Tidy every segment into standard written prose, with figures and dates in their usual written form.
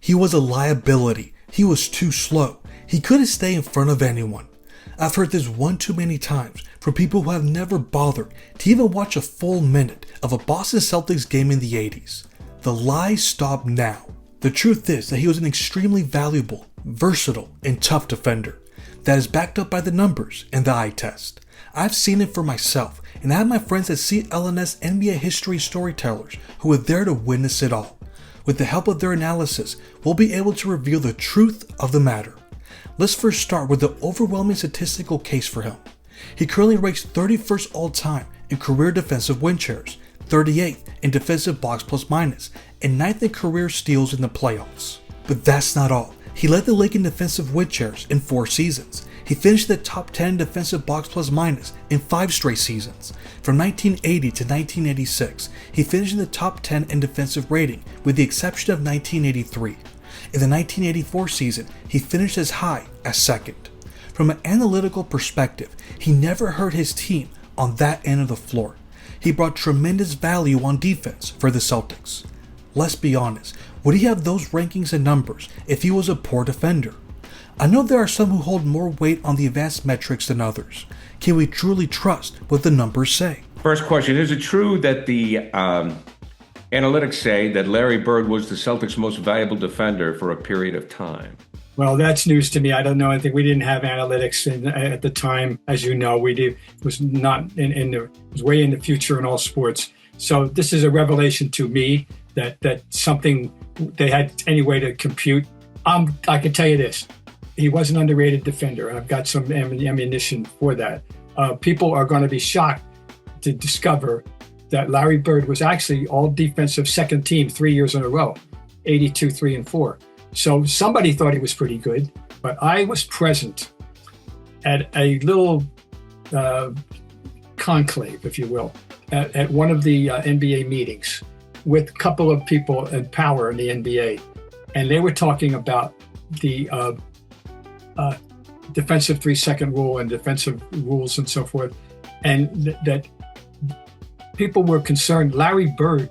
He was a liability. He was too slow. He couldn't stay in front of anyone. I've heard this one too many times from people who have never bothered to even watch a full minute of a Boston Celtics game in the 80s. The lies stop now. The truth is that he was an extremely valuable, versatile, and tough defender that is backed up by the numbers and the eye test. I've seen it for myself, and I have my friends at CLNS NBA History Storytellers who were there to witness it all. With the help of their analysis, we'll be able to reveal the truth of the matter. Let's first start with the overwhelming statistical case for him. He currently ranks 31st all-time in career defensive win shares, 38th in defensive box plus minus, and 9th in career steals in the playoffs. But that's not all. He led the league in defensive win shares in 4 seasons. He finished in the top 10 in defensive box plus minus in 5 straight seasons. From 1980 to 1986, he finished in the top 10 in defensive rating with the exception of 1983. In the 1984 season, he finished as high as 2nd. From an analytical perspective, he never hurt his team on that end of the floor. He brought tremendous value on defense for the Celtics. Let's be honest, would he have those rankings and numbers if he was a poor defender? I know there are some who hold more weight on the advanced metrics than others. Can we truly trust what the numbers say? First question, is it true that the analytics say that Larry Bird was the Celtics' most valuable defender for a period of time? Well, that's news to me. I don't know. I think we didn't have analytics at the time, as you know. It was not it was way in the future in all sports. So this is a revelation to me that something they had any way to compute. I can tell you this: he was an underrated defender, and I've got some ammunition for that. People are going to be shocked to discover that Larry Bird was actually all defensive second team 3 years in a row, 82, 3, and 4. So somebody thought he was pretty good, but I was present at a little conclave, if you will, at one of the NBA meetings with a couple of people in power in the NBA. And they were talking about the defensive 3-second rule and defensive rules and so forth. And that people were concerned. Larry Bird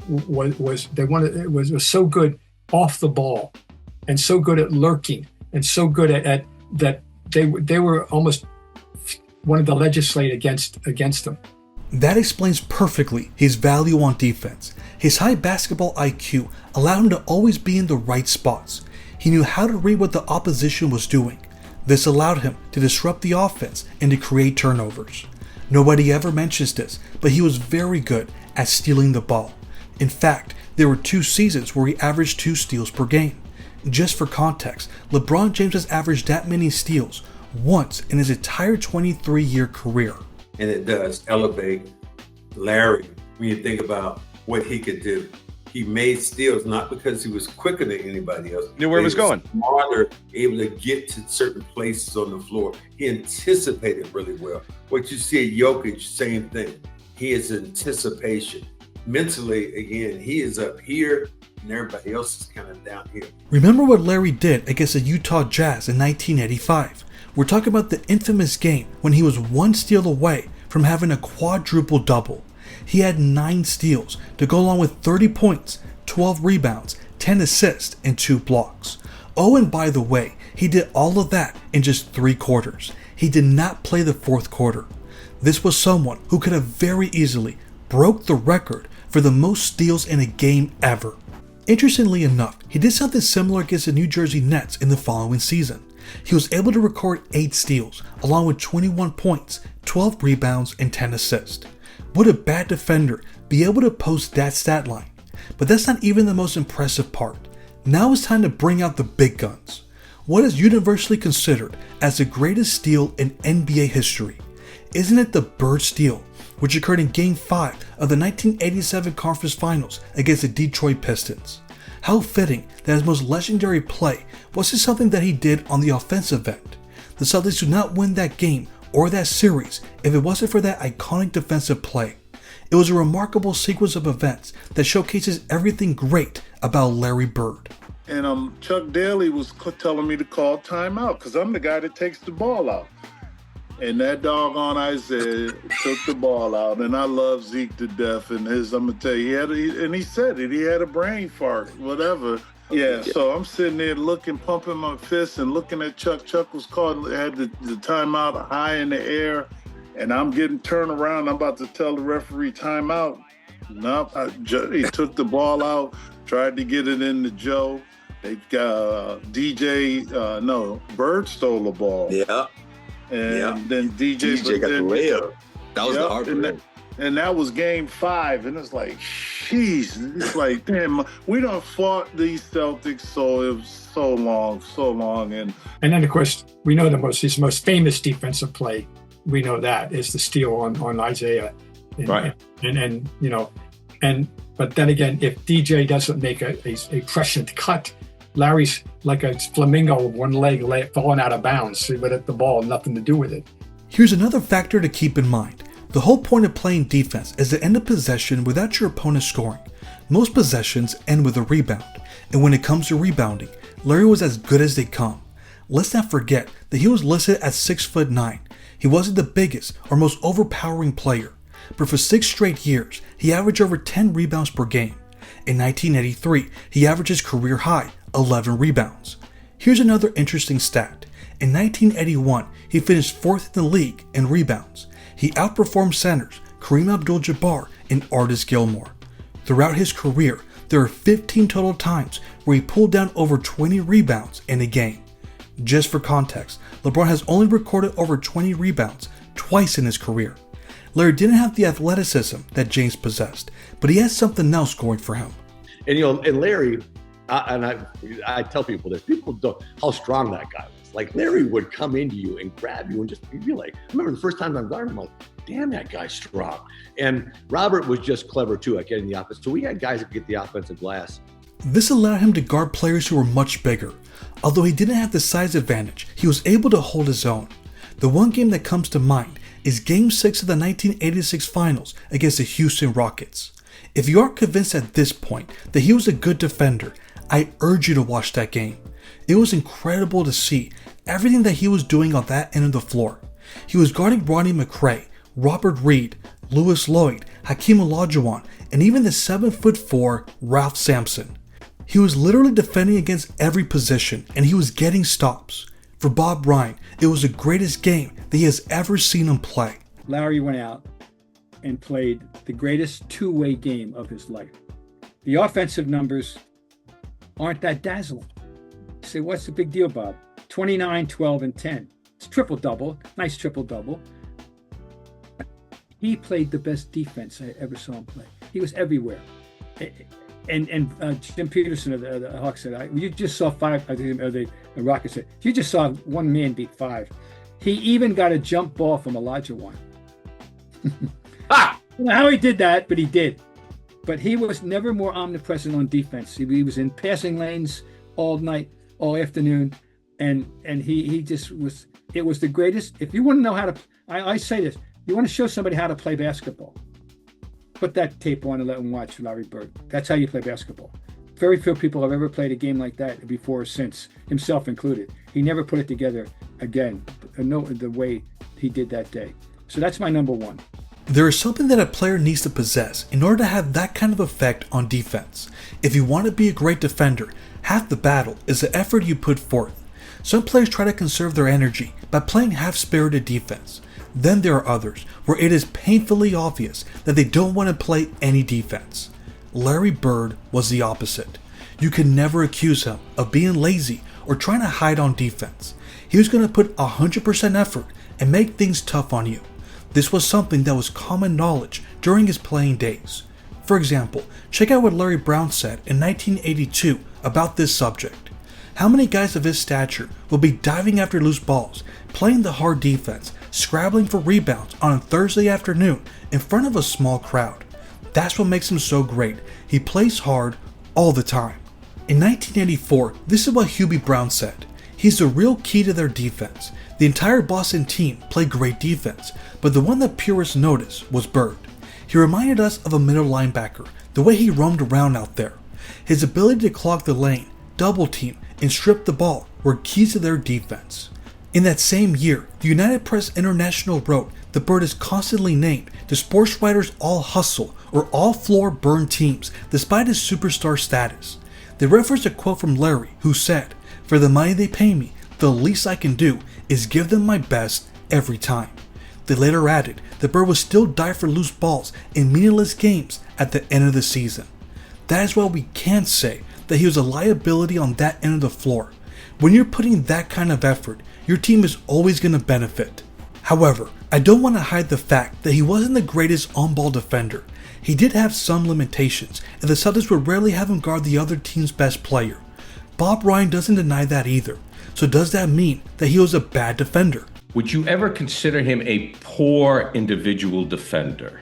was so good off the ball and so good at lurking and so good at that they were almost wanted to legislate against him. That explains perfectly his value on defense. His high basketball IQ allowed him to always be in the right spots. He knew how to read what the opposition was doing. This allowed him to disrupt the offense and to create turnovers. Nobody ever mentions this, but he was very good at stealing the ball. In fact, there were 2 seasons where he averaged 2 steals per game. Just for context, LeBron James has averaged that many steals once in his entire 23-year career. And it does elevate Larry when you think about what he could do. He made steals not because he was quicker than anybody else. Knew where he was going. Smarter, able to get to certain places on the floor. He anticipated really well. What you see at Jokic, same thing. He is anticipation. Mentally, again, he is up here and everybody else is kind of down here. Remember what Larry did against the Utah Jazz in 1985. We're talking about the infamous game when he was 1 steal away from having a quadruple double. He had 9 steals to go along with 30 points, 12 rebounds, 10 assists, and 2 blocks. Oh, and by the way, he did all of that in just 3 quarters. He did not play the 4th quarter. This was someone who could have very easily broke the record for the most steals in a game ever. Interestingly enough, he did something similar against the New Jersey Nets in the following season. He was able to record 8 steals, along with 21 points, 12 rebounds, and 10 assists. Would a bad defender be able to post that stat line? But that's not even the most impressive part. Now it's time to bring out the big guns. What is universally considered as the greatest steal in NBA history? Isn't it the Bird steal, which occurred in Game 5 of the 1987 Conference Finals against the Detroit Pistons? How fitting that his most legendary play wasn't something that he did on the offensive end. The Celtics do not win that game or that series if it wasn't for that iconic defensive play. It was a remarkable sequence of events that showcases everything great about Larry Bird. And Chuck Daly was telling me to call timeout because I'm the guy that takes the ball out. And that doggone Isaiah took the ball out, and I love Zeke to death. And I'm gonna tell you, he said it. He had a brain fart, whatever. Yeah, so I'm sitting there looking, pumping my fist and looking at Chuck. Chuck was called, had the timeout high in the air, and I'm getting turned around. I'm about to tell the referee timeout. Nope, he took the ball out, tried to get it into Joe. They got Bird stole the ball. Yeah. And then DJ got the layup. That was the hard part. And that was game 5. And it's like, jeez, it's like, damn, we done fought these Celtics so long. And then, of course, we know his most famous defensive play, we know that, is the steal on Isaiah. Right. But then again, if DJ doesn't make a prescient cut, Larry's like a flamingo with one leg falling out of bounds with the ball, nothing to do with it. Here's another factor to keep in mind. The whole point of playing defense is to end a possession without your opponent scoring. Most possessions end with a rebound, and when it comes to rebounding, Larry was as good as they come. Let's not forget that he was listed at 6'9". He wasn't the biggest or most overpowering player, but for 6 straight years, he averaged over 10 rebounds per game. In 1983, he averaged his career high, 11 rebounds. Here's another interesting stat. In 1981, he finished 4th in the league in rebounds. He outperformed centers Kareem Abdul-Jabbar and Artis Gilmore. Throughout his career, there are 15 total times where he pulled down over 20 rebounds in a game. Just for context, LeBron has only recorded over 20 rebounds twice in his career. Larry didn't have the athleticism that James possessed, but he had something else going for him. And and Larry, I tell people this, people don't how strong that guy was. Like Larry would come into you and grab you and just be like, I remember the first time I'm guarding him, I'm like, damn, that guy's strong. And Robert was just clever too at getting the offense. So we had guys that could get the offensive glass. This allowed him to guard players who were much bigger. Although he didn't have the size advantage, he was able to hold his own. The one game that comes to mind is Game 6 of the 1986 Finals against the Houston Rockets. If you aren't convinced at this point that he was a good defender, I urge you to watch that game. It was incredible to see everything that he was doing on that end of the floor. He was guarding Ronnie McRae, Robert Reed, Louis Lloyd, Hakeem Olajuwon, and even the 7'4" Ralph Sampson. He was literally defending against every position, and he was getting stops. For Bob Ryan, it was the greatest game that he has ever seen him play. Larry went out and played the greatest two-way game of his life. The offensive numbers aren't that dazzling. You say, what's the big deal, Bob? 29, 12, and 10. It's triple-double, nice triple-double. He played the best defense I ever saw him play. He was everywhere. And Jim Peterson of the Hawks said, you just saw 5, the Rockets said, you just saw one man beat 5. He even got a jump ball from Olajuwon. I don't know how he did that, but he did. But he was never more omnipresent on defense. He was in passing lanes all night, all afternoon, and he just was. It was the greatest. If you want to know how to, I say this: you want to show somebody how to play basketball, put that tape on and let them watch Larry Bird. That's how you play basketball. Very few people have ever played a game like that before or since, himself included. He never put it together again, the way he did that day. So that's my number one. There is something that a player needs to possess in order to have that kind of effect on defense. If you want to be a great defender, half the battle is the effort you put forth. Some players try to conserve their energy by playing half-spirited defense. Then there are others where it is painfully obvious that they don't want to play any defense. Larry Bird was the opposite. You can never accuse him of being lazy or trying to hide on defense. He was going to put 100% effort and make things tough on you. This was something that was common knowledge during his playing days. For example, check out what Larry Brown said in 1982 about this subject. How many guys of his stature will be diving after loose balls, playing the hard defense, scrabbling for rebounds on a Thursday afternoon in front of a small crowd? That's what makes him so great. He plays hard all the time. In 1984, this is what Hubie Brown said. He's the real key to their defense. The entire Boston team played great defense, but the one that purists noticed was Bird. He reminded us of a middle linebacker, the way he roamed around out there. His ability to clog the lane, double team, and strip the ball were keys to their defense. In that same year, the United Press International wrote that Bird is constantly named to sports writers' all hustle or all floor burn teams despite his superstar status. They referenced a quote from Larry, who said, "For the money they pay me, the least I can do is give them my best every time." They later added that Bird would still die for loose balls in meaningless games at the end of the season. That is why we can't say that he was a liability on that end of the floor. When you're putting that kind of effort, your team is always going to benefit. However, I don't want to hide the fact that he wasn't the greatest on-ball defender. He did have some limitations, and the Celtics would rarely have him guard the other team's best player. Bob Ryan doesn't deny that either. So does that mean that he was a bad defender? Would you ever consider him a poor individual defender?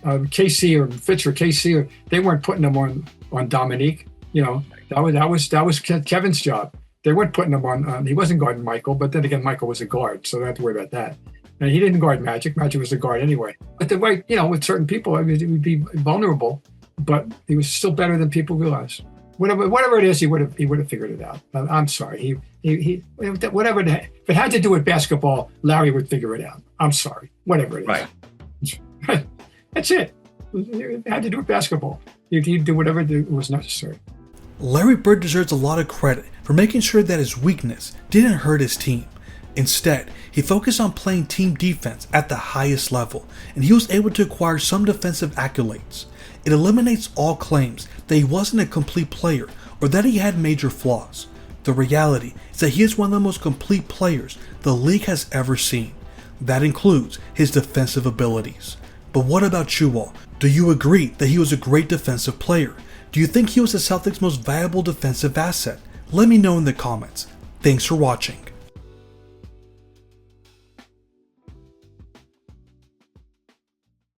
KC or Fitch or KC, they weren't putting him on Dominique. You know, that was Kevin's job. They weren't putting him on. He wasn't guarding Michael, but then again, Michael was a guard, so don't have to worry about that. And he didn't guard Magic. Magic was a guard anyway. But the way, you know, with certain people, I mean, it would be vulnerable, but he was still better than people realize. Whatever it is, he would have figured it out. I'm sorry. He whatever if it had to do with basketball, Larry would figure it out. I'm sorry. Whatever it is. Right. That's it. It had to do with basketball. He'd do whatever was necessary. Larry Bird deserves a lot of credit for making sure that his weakness didn't hurt his team. Instead, he focused on playing team defense at the highest level, and he was able to acquire some defensive accolades. It eliminates all claims that he wasn't a complete player or that he had major flaws. The reality is that he is one of the most complete players the league has ever seen. That includes his defensive abilities. But what about you all? Do you agree that he was a great defensive player? Do you think he was the Celtics' most valuable defensive asset? Let me know in the comments. Thanks for watching.